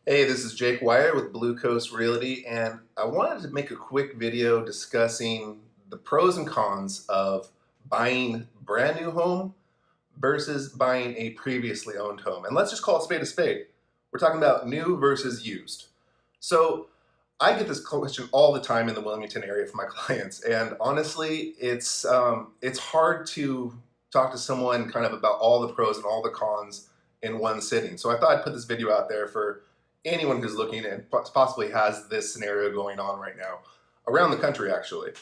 Hey, this is Jake Wire with Blue Coast Realty, and I wanted to make a quick video discussing the pros and cons of buying a brand new home versus buying a previously owned home. And let's just call it spade a spade. We're talking about new versus used. So I get this question all the time in the Wilmington area from my clients, and honestly, it's hard to talk to someone kind of about all the pros and all the cons in one sitting. So I thought I'd put this video out there for anyone who's looking and possibly has this scenario going on right now around the country, actually.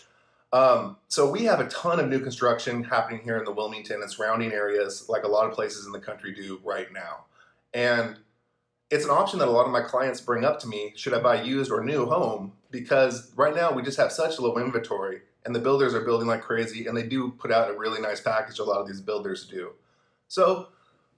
So we have a ton of new construction happening here in the Wilmington and surrounding areas, like a lot of places in the country do right now. And it's an option that a lot of my clients bring up to me, should I buy used or new home? Because right now we just have such low inventory and the builders are building like crazy, and they do put out a really nice package, a lot of these builders do. So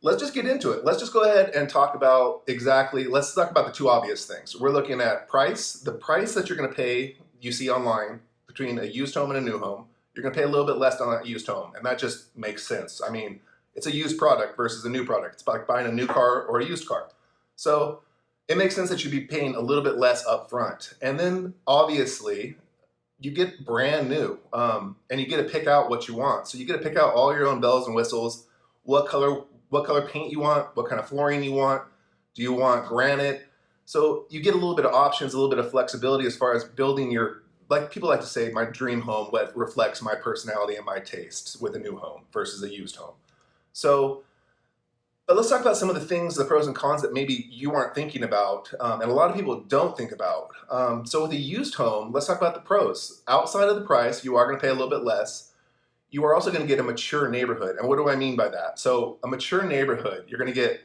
let's just get into it. Let's just go ahead and talk about let's talk about the two obvious things. We're looking at price, the price that you're gonna pay, you see online, between a used home and a new home. You're gonna pay a little bit less on that used home, and that just makes sense. I mean, it's a used product versus a new product. It's like buying a new car or a used car. So it makes sense that you'd be paying a little bit less upfront. And then obviously, you get brand new, and you get to pick out what you want. So you get to pick out all your own bells and whistles, what color paint you want, what kind of flooring you want. Do you want granite? So you get a little bit of options, a little bit of flexibility as far as building your, like people like to say, my dream home, what reflects my personality and my tastes with a new home versus a used home. So, but let's talk about some of the things, the pros and cons that maybe you aren't thinking about, and a lot of people don't think about. So with a used home, let's talk about the pros. Outside of the price, you are going to pay a little bit less. You are also going to get a mature neighborhood. And what do I mean by that? So a mature neighborhood, you're going to get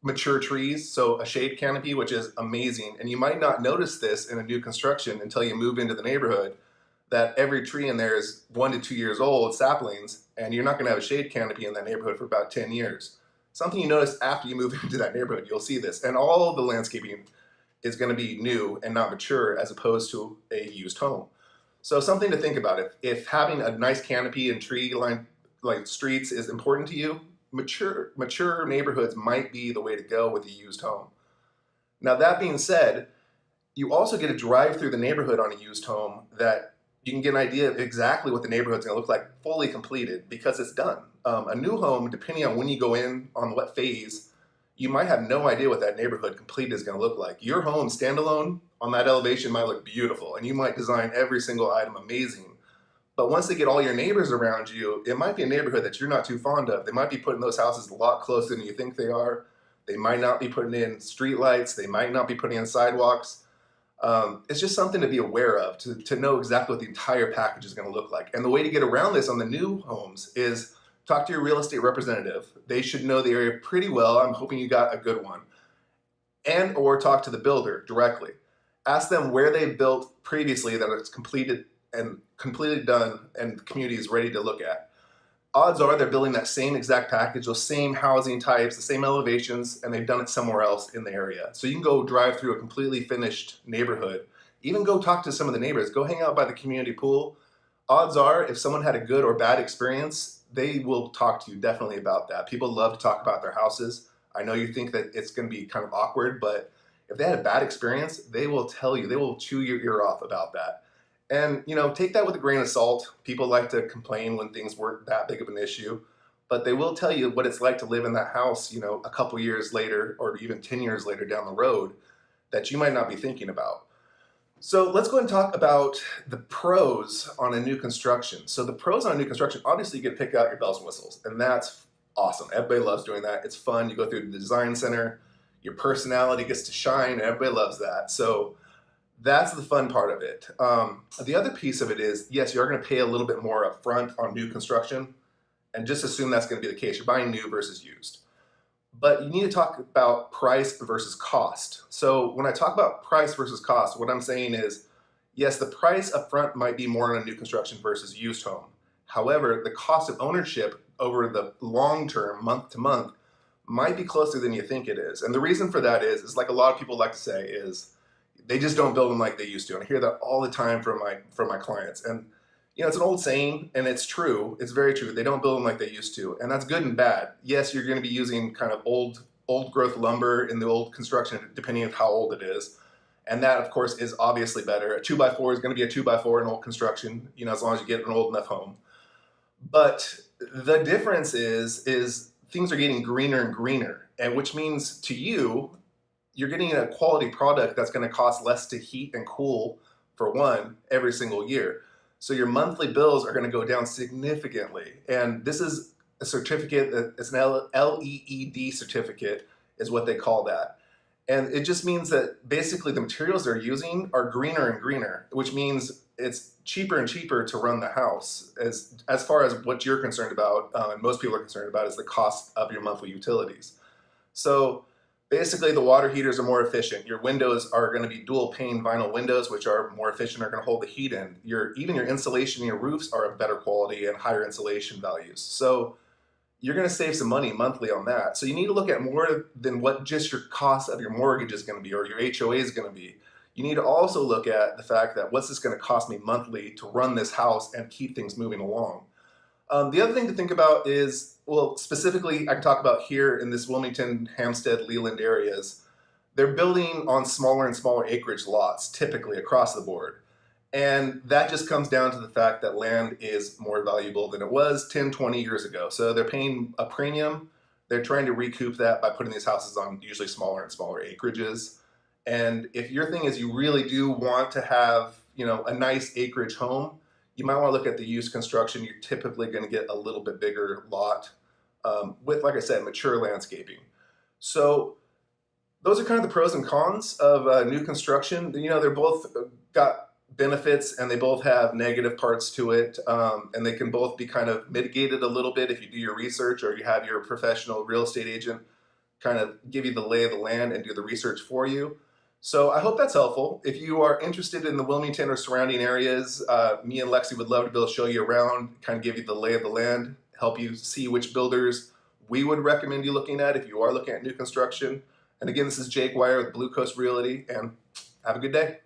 mature trees, so a shade canopy, which is amazing. And you might not notice this in a new construction until you move into the neighborhood, that every tree in there is 1 to 2 years old, saplings, and you're not going to have a shade canopy in that neighborhood for about 10 years. Something you notice after you move into that neighborhood, you'll see this. And all of the landscaping is going to be new and not mature as opposed to a used home. So something to think about. If having a nice canopy and tree line like streets is important to you, mature neighborhoods might be the way to go with a used home. Now that being said, you also get to drive through the neighborhood on a used home that you can get an idea of exactly what the neighborhood's going to look like fully completed because it's done. A new home, depending on when you go in, on what phase, you might have no idea what that neighborhood complete is going to look like. Your home standalone on that elevation might look beautiful, and you might design every single item amazing. But once they get all your neighbors around you, it might be a neighborhood that you're not too fond of. They might be putting those houses a lot closer than you think they are. They might not be putting in streetlights. They might not be putting in sidewalks. It's just something to be aware of, to know exactly what the entire package is going to look like. And the way to get around this on the new homes is talk to your real estate representative. They should know the area pretty well. I'm hoping you got a good one. And or talk to the builder directly. Ask them where they've built previously that it's completed and completely done and the community is ready to look at. Odds are they're building that same exact package, those same housing types, the same elevations, and they've done it somewhere else in the area. So you can go drive through a completely finished neighborhood, even go talk to some of the neighbors, go hang out by the community pool. Odds are if someone had a good or bad experience, they will talk to you definitely about that. People love to talk about their houses. I know you think that it's going to be kind of awkward, but if they had a bad experience, they will tell you, they will chew your ear off about that. And, take that with a grain of salt. People like to complain when things weren't that big of an issue, but they will tell you what it's like to live in that house, a couple years later or even 10 years later down the road that you might not be thinking about. So let's go ahead and talk about the pros on a new construction. So the pros on a new construction, obviously you get to pick out your bells and whistles, and that's awesome. Everybody loves doing that. It's fun. You go through the design center, your personality gets to shine, and everybody loves that. So that's the fun part of it. The other piece of it is, yes, you are going to pay a little bit more upfront on new construction, and just assume that's going to be the case. You're buying new versus used. But you need to talk about price versus cost. So when I talk about price versus cost, what I'm saying is, yes, the price upfront might be more on a new construction versus used home. However, the cost of ownership over the long term, month to month, might be closer than you think it is. And the reason for that is like a lot of people like to say, is they just don't build them like they used to. And I hear that all the time from my clients. And it's an old saying, and it's true. It's very true. They don't build them like they used to, and that's good and bad. Yes, you're going to be using kind of old old growth lumber in the old construction, depending on how old it is. And that, of course, is obviously better. A 2x4 is going to be a 2x4 in old construction, as long as you get an old enough home. But the difference is things are getting greener and greener, and which means to you, you're getting a quality product that's going to cost less to heat and cool, for one, every single year. So your monthly bills are going to go down significantly. And this is a certificate, it's an LEED certificate is what they call that. And it just means that basically the materials they're using are greener and greener, which means it's cheaper and cheaper to run the house. As far as what you're concerned about, and most people are concerned about, is the cost of your monthly utilities. So basically the water heaters are more efficient. Your windows are going to be dual pane vinyl windows, which are more efficient, are going to hold the heat in. Even your insulation in your roofs are of better quality and higher insulation values. So you're going to save some money monthly on that. So you need to look at more than what just your cost of your mortgage is going to be or your HOA is going to be. You need to also look at the fact that what's this going to cost me monthly to run this house and keep things moving along. The other thing to think about is, well, specifically I can talk about here in this Wilmington, Hampstead, Leland areas, they're building on smaller and smaller acreage lots, typically across the board. And that just comes down to the fact that land is more valuable than it was 10, 20 years ago. So they're paying a premium. They're trying to recoup that by putting these houses on usually smaller and smaller acreages. And if your thing is you really do want to have, a nice acreage home, you might want to look at the used construction. You're typically going to get a little bit bigger lot with, like I said, mature landscaping. So those are kind of the pros and cons of new construction. They're both got benefits and they both have negative parts to it, and they can both be kind of mitigated a little bit if you do your research or you have your professional real estate agent kind of give you the lay of the land and do the research for you. So I hope that's helpful. If you are interested in the Wilmington or surrounding areas, me and Lexi would love to be able to show you around, kind of give you the lay of the land, help you see which builders we would recommend you looking at if you are looking at new construction. And again, this is Jake Wire with Blue Coast Realty, and have a good day.